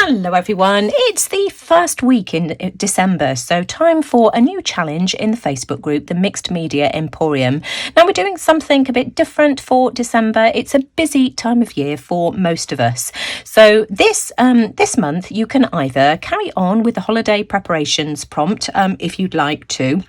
Hello everyone, it's the first week in December, so time for a new challenge in the Facebook group, the Mixed Media Emporium. Now we're doing something a bit different for December. It's a busy time of year for most of us. So this month you can either carry on with the holiday preparations prompt if you'd like to,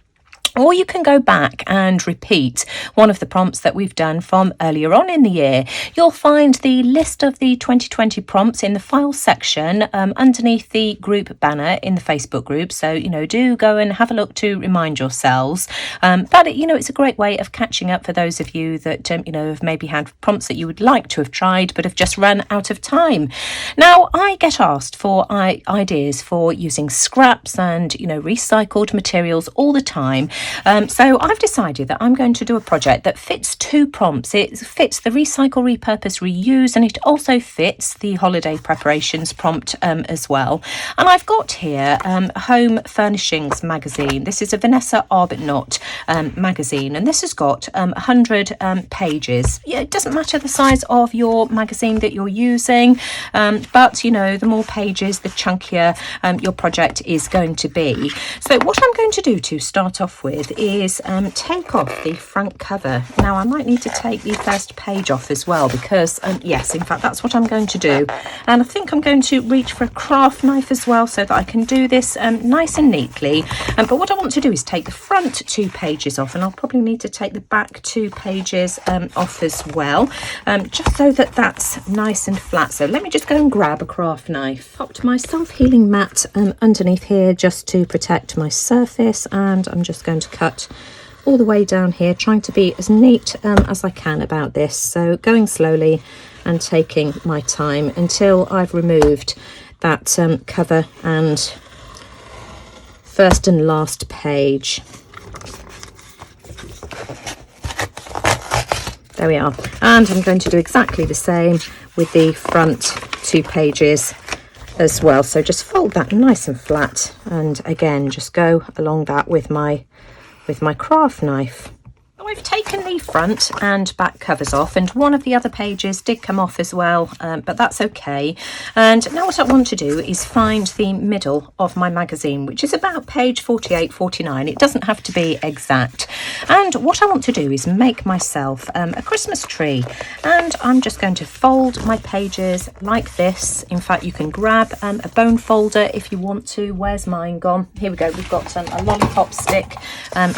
or you can go back and repeat one of the prompts that we've done from earlier on in the year. You'll find the list of the 2020 prompts in the file section underneath the group banner in the Facebook group. So, do go and have a look to remind yourselves. But it's a great way of catching up for those of you that, have maybe had prompts that you would like to have tried, but have just run out of time. Now, I get asked for ideas for using scraps and, recycled materials all the time. So I've decided that I'm going to do a project that fits two prompts. It fits the recycle, repurpose, reuse, and it also fits the holiday preparations prompt as well. And I've got here Home Furnishings magazine. This is a Vanessa Arbuthnot magazine, and this has got 100 pages. Yeah, it doesn't matter the size of your magazine that you're using, but the more pages, the chunkier your project is going to be. So what I'm going to do to start off with is take off the front cover. Now I might need to take the first page off as well because yes, in fact that's what I'm going to do, and I think I'm going to reach for a craft knife as well so that I can do this nice and neatly. But what I want to do is take the front 2 pages off, and I'll probably need to take the back 2 pages off as well, just so that that's nice and flat. So let me just go and grab a craft knife. Popped my self-healing mat underneath here just to protect my surface, and I'm just going to cut all the way down here, trying to be as neat as I can about this. So going slowly and taking my time until I've removed that cover and first and last page. There we are. And I'm going to do exactly the same with the front 2 pages as well. So just fold that nice and flat, and again just go along that with my craft knife. I've taken the front and back covers off, and one of the other pages did come off as well, but that's okay. And now what I want to do is find the middle of my magazine, which is about page 48, 49. It doesn't have to be exact. And what I want to do is make myself a Christmas tree, and I'm just going to fold my pages like this. In fact, you can grab a bone folder if you want to. Where's mine gone? Here we go. We've got a lollipop stick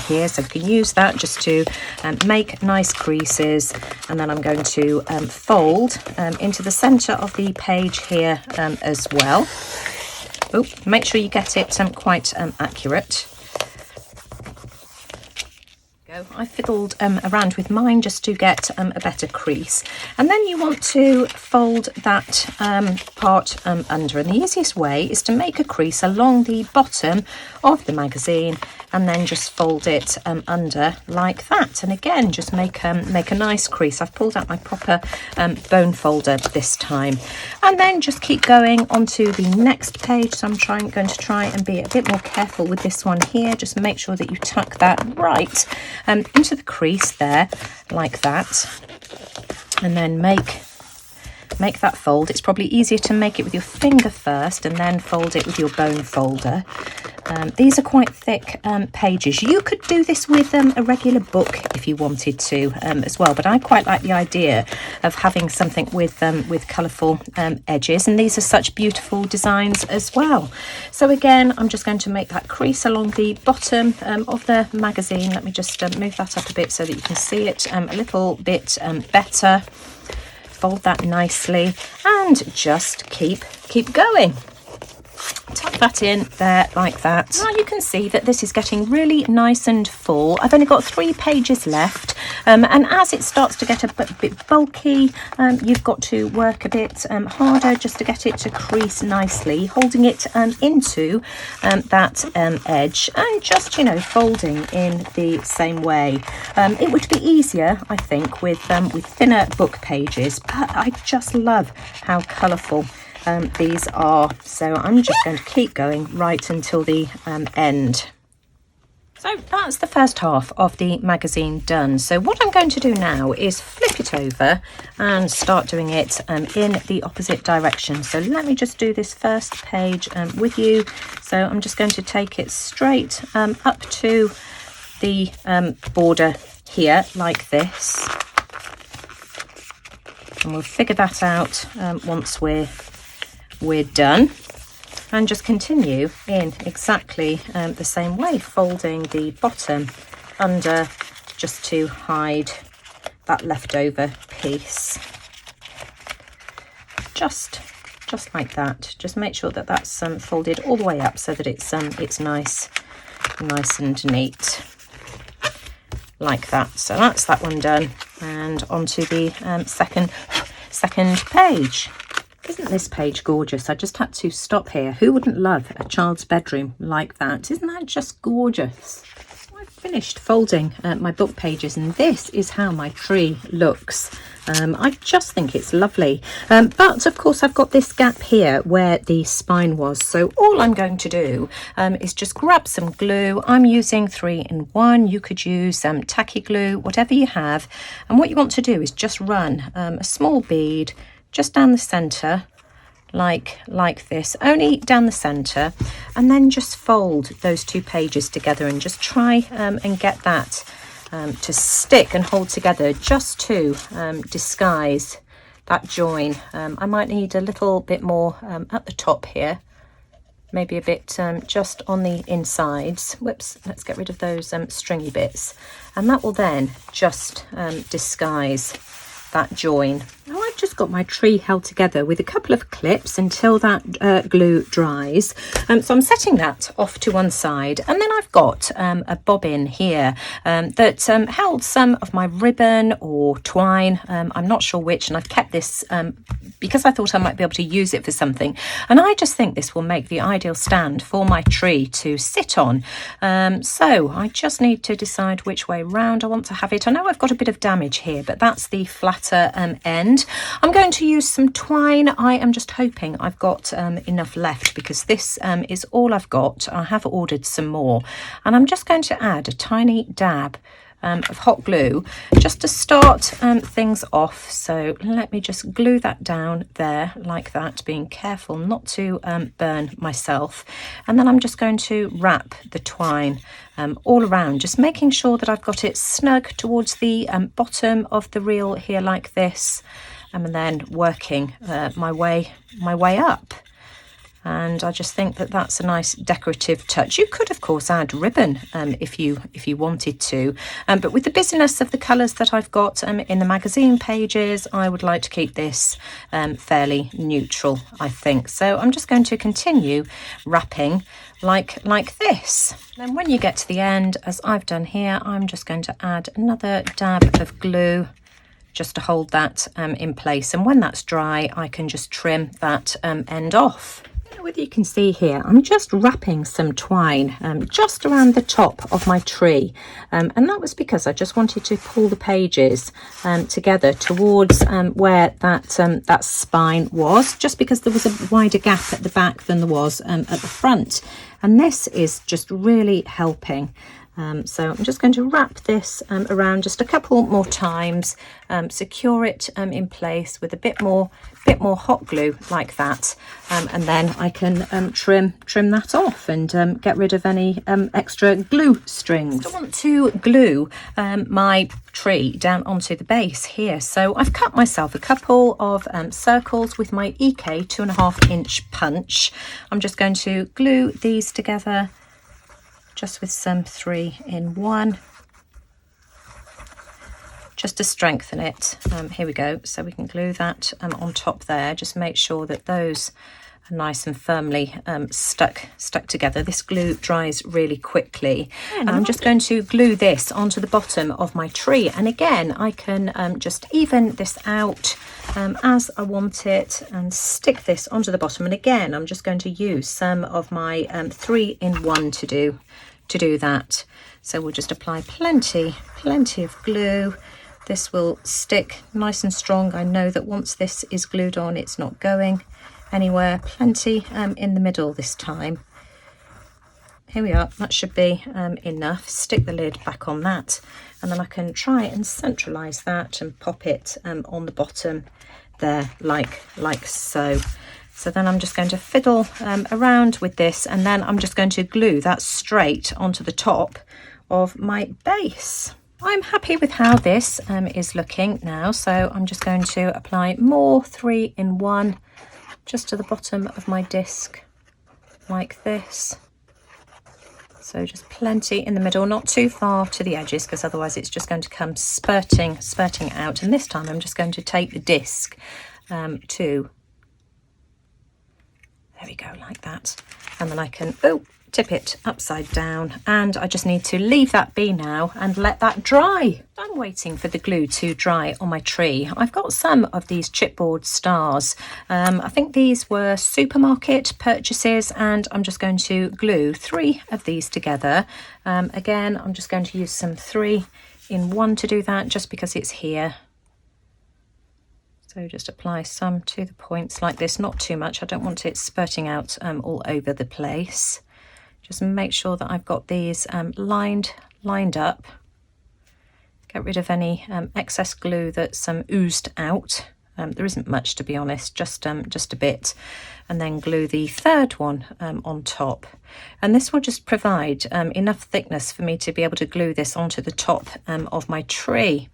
here, so we can use that just to make nice creases, and then I'm going to fold into the centre of the page here as well. Oh, make sure you get it quite accurate. I fiddled around with mine just to get a better crease, and then you want to fold that part under, and the easiest way is to make a crease along the bottom of the magazine and then just fold it under like that, and again just make a nice crease. I've pulled out my proper bone folder this time, and then just keep going onto the next page. So I'm going to try and be a bit more careful with this one here. Just make sure that you tuck that right into the crease there like that, and then make that fold. It's probably easier to make it with your finger first and then fold it with your bone folder. These are quite thick pages. You could do this with a regular book if you wanted to as well, but I quite like the idea of having something with colourful edges, and these are such beautiful designs as well. So again, I'm just going to make that crease along the bottom of the magazine. Let me just move that up a bit so that you can see it a little bit better. Fold that nicely and just keep going. Tuck that in there like that. Now you can see that this is getting really nice and full. I've only got 3 pages left, and as it starts to get a bit bulky, you've got to work a bit harder just to get it to crease nicely, holding it into that edge, and just folding in the same way. It would be easier, I think, with thinner book pages, but I just love how colourful these are. So I'm just going to keep going right until the end. So that's the first half of the magazine done. So what I'm going to do now is flip it over and start doing it in the opposite direction. So let me just do this first page with you. So I'm just going to take it straight up to the border here like this. And we'll figure that out once we're done. And just continue in exactly the same way, folding the bottom under just to hide that leftover piece. Just like that. Just make sure that that's folded all the way up so that it's nice and neat, like that. So that's that one done, and onto the second page. Isn't this page gorgeous? I just had to stop here. Who wouldn't love a child's bedroom like that? Isn't that just gorgeous? I've finished folding my book pages, and this is how my tree looks. I just think it's lovely. But of course I've got this gap here where the spine was. So all I'm going to do is just grab some glue. I'm using 3-in-1. You could use tacky glue, whatever you have. And what you want to do is just run a small bead just down the centre, like this, only down the centre, and then just fold those two pages together and just try and get that to stick and hold together, just to disguise that join. I might need a little bit more at the top here, maybe a bit just on the insides. Whoops, let's get rid of those stringy bits, and that will then just disguise that join. Now I've just got my tree held together with a couple of clips until that glue dries. So I'm setting that off to one side, and then I've got a bobbin here that held some of my ribbon or twine. I'm not sure which, and I've kept this because I thought I might be able to use it for something. And I just think this will make the ideal stand for my tree to sit on. So I just need to decide which way round I want to have it. I know I've got a bit of damage here, but that's the flatter end. I'm going to use some twine. I am just hoping I've got enough left, because this is all I've got. I have ordered some more, and I'm just going to add a tiny dab of hot glue just to start things off. So let me just glue that down there like that, being careful not to burn myself. And then I'm just going to wrap the twine all around, just making sure that I've got it snug towards the bottom of the reel here like this, and then working my way up. And I just think that that's a nice decorative touch. You could, of course, add ribbon if you wanted to. But with the busyness of the colours that I've got in the magazine pages, I would like to keep this fairly neutral, I think. So I'm just going to continue wrapping like this. Then when you get to the end, as I've done here, I'm just going to add another dab of glue just to hold that in place. And when that's dry, I can just trim that end off. Whether you can see here, I'm just wrapping some twine just around the top of my tree, and that was because I just wanted to pull the pages together towards where that spine was, just because there was a wider gap at the back than there was at the front, and this is just really helping. So I'm just going to wrap this around just a couple more times, secure it in place with a bit more hot glue like that, and then I can trim that off and get rid of any extra glue strings. I want to glue my tree down onto the base here, so I've cut myself a couple of circles with my EK 2.5-inch punch. I'm just going to glue these together just with some 3-in-1, just to strengthen it. Here we go. So we can glue that on top there. Just make sure that those are nice and firmly stuck together. This glue dries really quickly. And I'm just going to glue this onto the bottom of my tree. And again, I can just even this out as I want it and stick this onto the bottom. And again, I'm just going to use some of my 3-in-1 to do that. So we'll just apply plenty of glue. This will stick nice and strong. I know that once this is glued on, it's not going anywhere. Plenty in the middle this time. here we are, that should be enough. Stick the lid back on that, and then I can try and centralise that and pop it on the bottom there, like so. So then I'm just going to fiddle around with this, and then I'm just going to glue that straight onto the top of my base. I'm happy with how this is looking now, so I'm just going to apply more 3-in-1 just to the bottom of my disc like this. So just plenty in the middle, not too far to the edges, because otherwise it's just going to come spurting out. And this time I'm just going to take the disc there we go, like that. And then I can tip it upside down, and I just need to leave that be now and let that dry. I'm waiting for the glue to dry on my tree. I've got some of these chipboard stars. I think these were supermarket purchases, and I'm just going to glue 3 of these together. Again, I'm just going to use some 3-in-1 to do that, just because it's here. So just apply some to the points like this, not too much. I don't want it spurting out all over the place. Just make sure that I've got these lined up. Get rid of any excess glue that's oozed out. There isn't much, to be honest, just a bit. And then glue the third one on top. And this will just provide enough thickness for me to be able to glue this onto the top of my tree.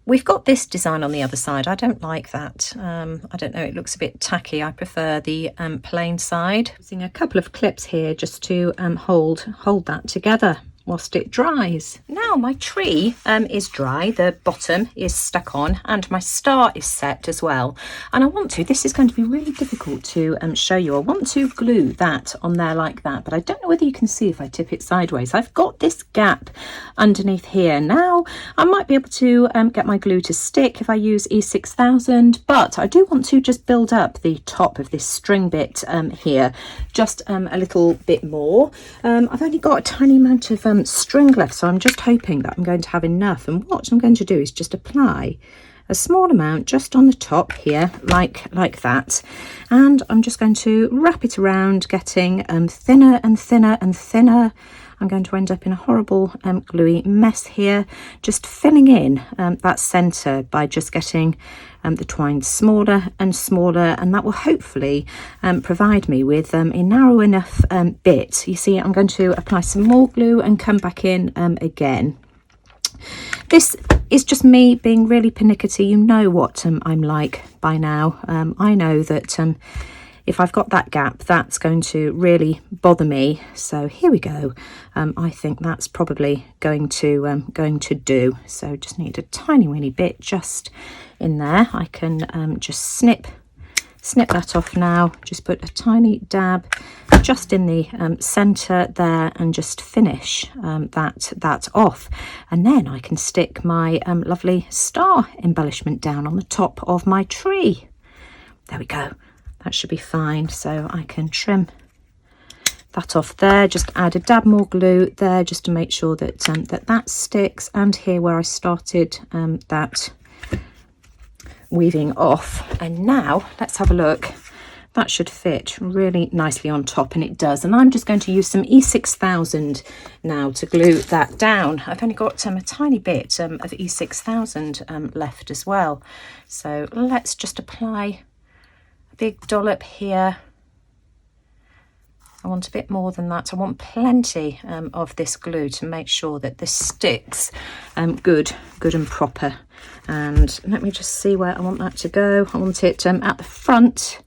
We've got this design on the other side. I don't like that. I don't know, it looks a bit tacky. I prefer the plain side. Using a couple of clips here just to hold that together whilst it dries. Now my tree is dry, the bottom is stuck on, and my star is set as well. And I want to, this is going to be really difficult to show you. I want to glue that on there like that, but I don't know whether you can see if I tip it sideways. I've got this gap underneath here. Now I might be able to get my glue to stick if I use E6000, but I do want to just build up the top of this string bit here just a little bit more. I've only got a tiny amount of string left, so I'm just hoping that I'm going to have enough, and what I'm going to do is just apply a small amount just on the top here, like that, and I'm just going to wrap it around, getting thinner and thinner and thinner. I'm going to end up in a horrible gluey mess here, just filling in that centre by just getting the twine smaller and smaller, and that will hopefully provide me with a narrow enough bit. You see, I'm going to apply some more glue and come back in again. This is just me being really pernickety. You know what I'm like by now. I know that if I've got that gap, that's going to really bother me. So here we go. I think that's probably going to do. So just need a tiny weeny bit just in there. I can just snip that off now. Just put a tiny dab just in the centre there, and just finish that off. And then I can stick my lovely star embellishment down on the top of my tree. There we go. That should be fine. So I can trim that off there, just add a dab more glue there just to make sure that that sticks, and here where I started that weaving off. And now let's have a look. That should fit really nicely on top, and it does. And I'm just going to use some E6000 now to glue that down. I've only got a tiny bit of E6000 left as well. So let's just apply a big dollop here. I want a bit more than that. I want plenty of this glue to make sure that this sticks good and proper. And let me just see where I want that to go. I want it at the front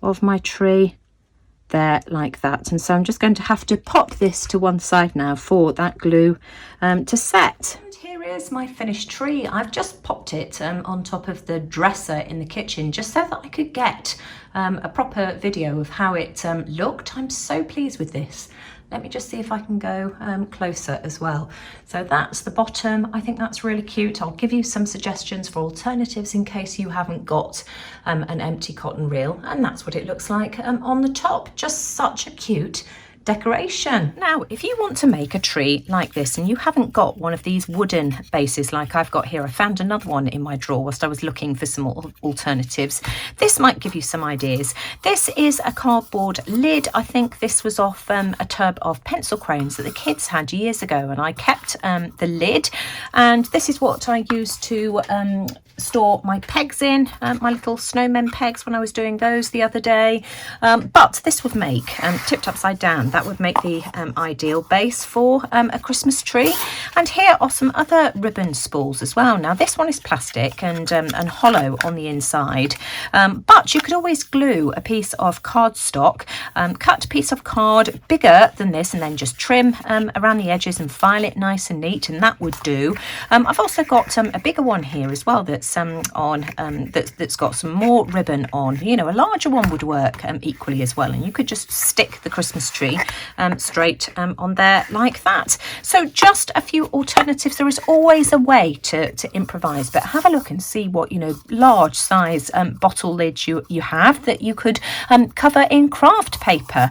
of my tree there, like that. And so I'm just going to have to pop this to one side now for that glue to set. And here is my finished tree. I've just popped it on top of the dresser in the kitchen just so that I could get a proper video of how it looked. I'm so pleased with this. Let me just see if I can go closer as well. So that's the bottom. I think that's really cute. I'll give you some suggestions for alternatives in case you haven't got an empty cotton reel. And that's what it looks like on the top. Just such a cute decoration. Now, if you want to make a tree like this and you haven't got one of these wooden bases like I've got here, I found another one in my drawer whilst I was looking for some alternatives. This might give you some ideas. This is a cardboard lid. I think this was off a tub of pencil crayons that the kids had years ago, and I kept the lid, and this is what I used to store my pegs in, my little snowmen pegs when I was doing those the other day. But this would make, tipped upside down, that would make the ideal base for a Christmas tree. And here are some other ribbon spools as well. Now this one is plastic and hollow on the inside, but you could always glue a piece of cardstock, cut a piece of card bigger than this, and then just trim around the edges and file it nice and neat, and that would do. I've also got a bigger one here as well that's that's got some more ribbon on. You know, a larger one would work equally as well, and you could just stick the Christmas tree straight on there like that. So just a few alternatives. There is always a way to improvise, but have a look and see what, you know, large size bottle lids you have that you could cover in craft paper.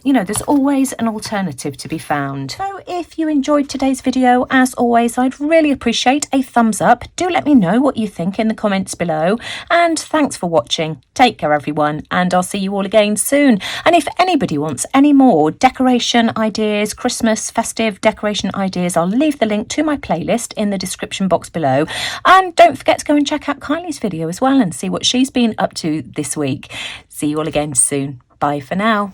You know, there's always an alternative to be found. So if you enjoyed today's video, as always, I'd really appreciate a thumbs up. Do let me know what you think in the comments below, and thanks for watching. Take care everyone, and I'll see you all again soon. And if anybody wants any more decoration ideas, Christmas festive decoration ideas, I'll leave the link to my playlist in the description box below. And don't forget to go and check out Kylie's video as well and see what she's been up to this week. See you all again soon. Bye for now.